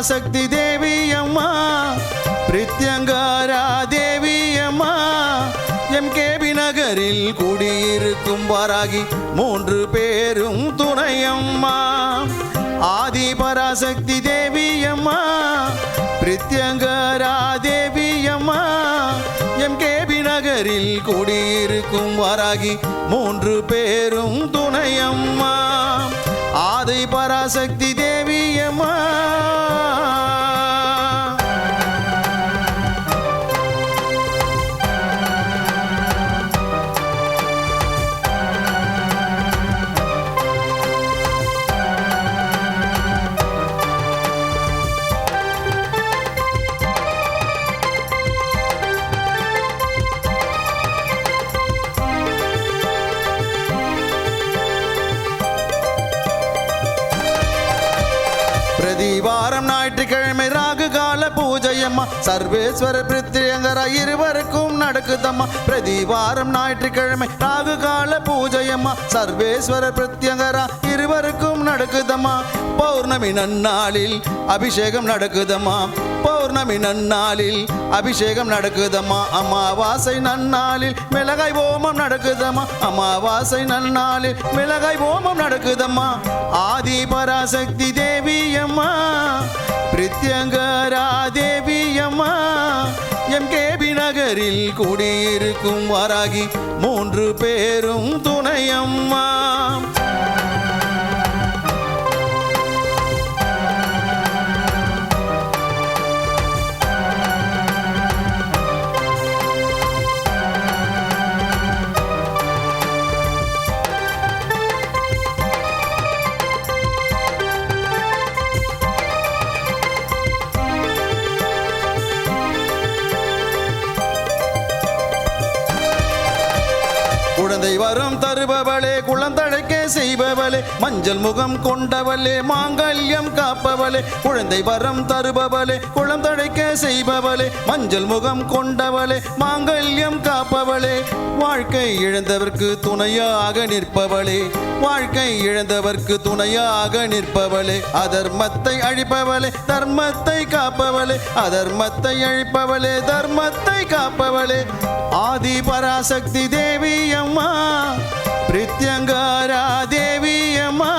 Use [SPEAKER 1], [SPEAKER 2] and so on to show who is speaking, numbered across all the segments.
[SPEAKER 1] பராசக்தி தேவி அம்மா பிரித்யங்காரா தேவி அம்மா எம்கேபி நகரில் குடியிருக்கும் வாராகி 3 பேரும் துணையம்மா ஆதி பராசக்தி தேவி அம்மா பிரித்யங்காரா தேவி அம்மா எம்கேபி நகரில் குடியிருக்கும் வாராகி 3 பேரும் துணையம்மா ஆதி பராசக்தி தேவி அம்மா வாரம் ஞாயிற்றுக்கிழமை ராகு கால பூஜையம்மா சர்வேஸ்வர பிரித்யங்கரா இருவருக்கும் நடக்குதம்மா பிரதிவாரம் ஞாயிற்றுக்கிழமை ராகு கால பூஜையம்மா சர்வேஸ்வர பிரித்யங்கரா இருவருக்கும் நடக்குதம்மா பௌர்ணமி நன்னாளில் அபிஷேகம் நடக்குதம்மா பௌர்ணமி நன்னாளில் அபிஷேகம் நடக்குதம்மா அமாவாசை நன்னாளில் மிளகாய் ஓமம் நடக்குதம்மா அமாவாசை நன்னாளில் மிளகாய் ஓமம் நடக்குதம்மா ஆதி பராசக்தி தேவி அம்மா பிரித்யங்கரா தேவி அம்மா எம்கேபி நகரில் குடியிருக்கும் வாராகி 3 பேரும் துணையம்மா குழந்தை வரம் தருபவளே குழந்தழைக்க செய்பவளே மஞ்சள் முகம் கொண்டவளே மாங்கல்யம் காப்பவளே குழந்தை வரம் தருபவளே குழந்தழைக்க செய்பவளே மஞ்சள் முகம் கொண்டவளே மாங்கல்யம் காப்பவளே வாழ்க்கை இழந்தவர்க்கு துணையாக நிற்பவளே வாழ்க்கை இழந்தவர்க்கு துணையாக நிற்பவளே அதர்மத்தை அழிப்பவளே தர்மத்தை காப்பவளே அதர்மத்தை அழிப்பவளே தர்மத்தை காப்பவளே ஆதி பராசக்தி தேவி அம்மா பிரித்யங்கரா தேவி அம்மா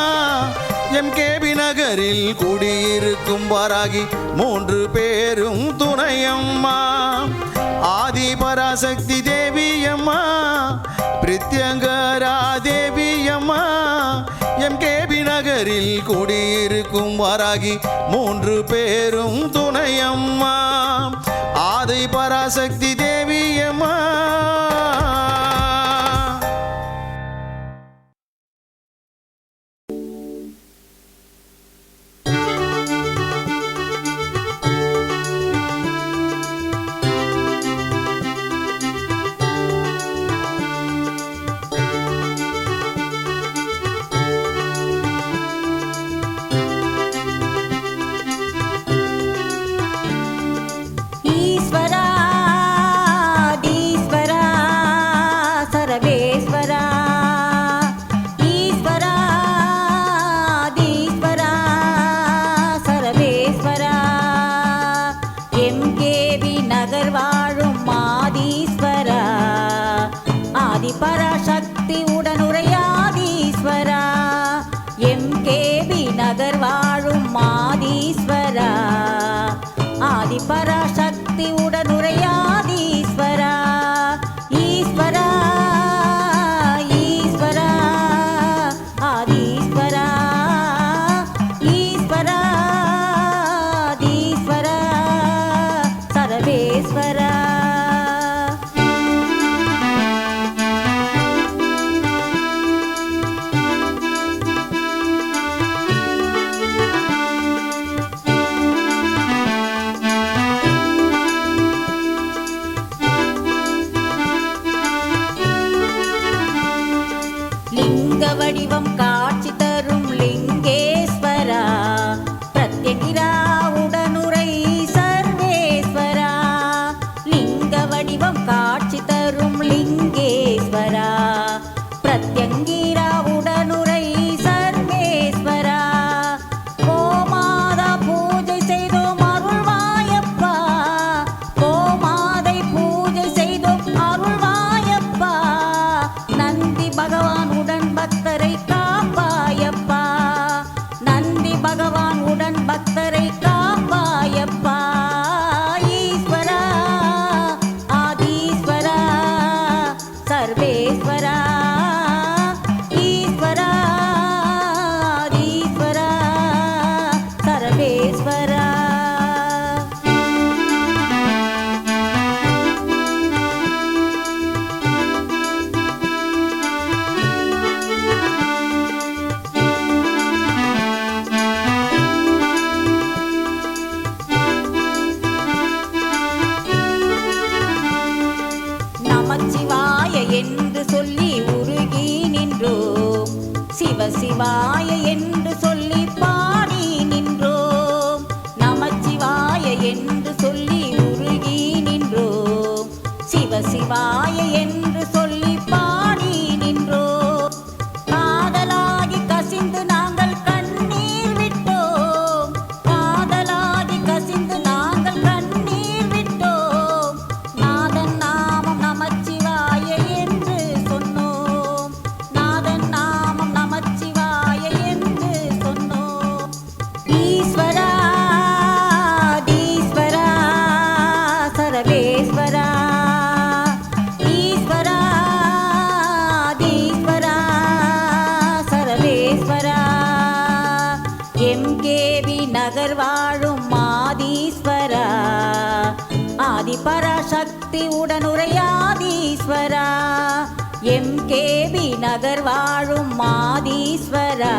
[SPEAKER 1] எம்கேபி நகரில் குடியிருக்கும் வாராகி 3 பேரும் துணையம்மா ஆதி பராசக்தி தேவி அம்மா பிரித்யங்கரா தேவி அம்மா எம்கேபி நகரில் குடியிருக்கும் வாராகி 3 பேரும் துணையம்மா ஆதி பராசக்தி தேவி அம்மா
[SPEAKER 2] பராசக்தி உடனுரையாதீஸ்வரா ஈஸ்வரா ஈஸ்வரா ஆதீஸ்வரா ஈஸ்வரா ஆதீஸ்வரா சர்வேஸ்வரா வடிவம் காட்சி தரும் லிங்கேஸ்வரா பிரத்யங்கிரா உடனுரை சர்வேஸ்வரா லிங்க வடிவம் காட்சி தரும் லிங்கேஸ்வரா பிரத்யங்கிரா உடனுரை சர்வேஸ்வரா கோமாதா பூஜை செய்து சிவாய என்று சொல்லி பாடி நின்றோ. காதலாகி கசிந்து நாங்கள் கண்ணீர் விட்டோம். காதலாகி கசிந்து நாங்கள் கண்ணீர் விட்டோம். நாதன் நாமம் நமச்சிவாய என்று சொன்னோம். நாதன் நாமம் நமச்சிவாய என்று சொன்னோம். ஈஸ்வரா தீஸ்வரா சர்வேஸ்வரா. ஈஸ்வரா தீஸ்வரா சர்வேஸ்வரா. எம்கேவி நகர் வாழும் ஆதீஸ்வரா. ஆதிபராசக்தி உடனுரையாதீஸ்வரா. எம்கேவி நகர் வாழும் ஆதீஸ்வரா.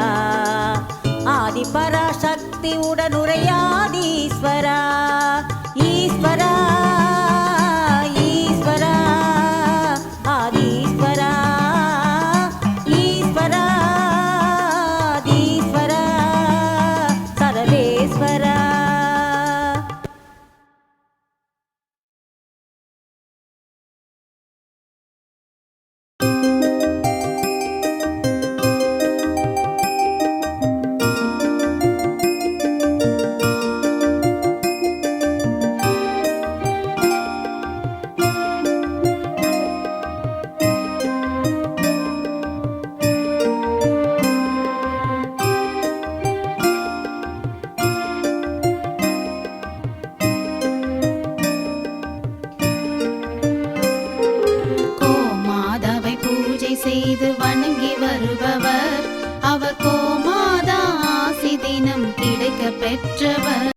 [SPEAKER 2] ஆதிபராசக்தி உடனுரையாதீஸ்வரா. ஈஸ்வரா ஈஸ்வரா ஆதீஸ்வரா. ஈஸ்வரா தீஸ்வரா சர்வேஸ்வரா.
[SPEAKER 3] கோமாதாவை பூஜை செய்து வணங்கி வருபவர் அவர். கோமாதா ஆசி தினம் கிடைக்க பெற்றவர்.